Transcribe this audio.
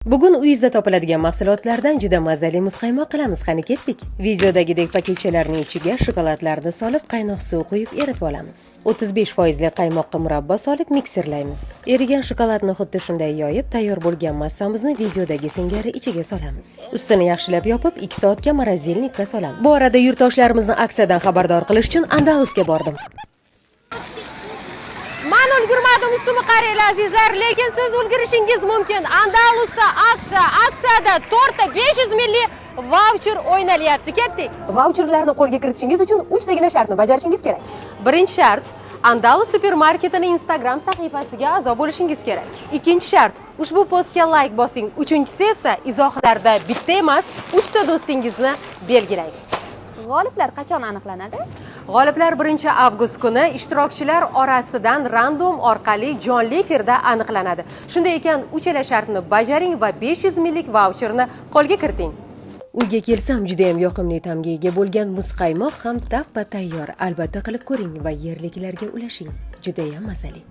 Bugun uyingizda topiladigan mahsulotlardan juda mazali muzqaymoq qilamiz. Qani ketdik. Videodagidek paketchalarning ichiga shokoladlarni solib, qaynoq suv quyib eritib olamiz. 35% qaymoqqa murabbo solib mikserlaymiz. Erigan shokoladni xuddi shunday yoyib, tayyor bo'lgan massamizni videodagi singari ichiga solamiz. Ustini yaxshilab yopib, 2 soatga morozilnikka solamiz. Bu orada yurtdoshlarimizni aksiyadan xabardor qilish uchun Andalusga bordim. Men ulgurmadim, ustimi qaranglar azizlar, lekin siz ulgurishingiz mumkin. Andalusda aksiyada torta 500 millik voucher o'ynalyapti. Ketdik. Voucherlarni qo'lga kiritishingiz uchun 3 tagina shartni bajarishingiz kerak. Birinchi shart, Andalus supermarketining Instagram sahifasiga a'zo bo'lishingiz kerak. Ikkinchi shart, ushbu postga like bosing. Uchinchisi esa izohlarda bitta emas, 3 ta do'stingizni belgilang. G'oliblar qachon aniqlanadi? G'oliblar 1-avgust kuni ishtirokchilar orasidan random orqali jonli efirda aniqlanadi. Shunday ekan, uchala shartni bajaring va 500 millik voucherni qo'lga kiriting. Uyga kelsam juda ham yoqimli ta'mga ega bo'lgan muzqaymoq ham tappa tayyor. Albatta qilib ko'ring va yerliklarga ulashing. Juda ham mazali.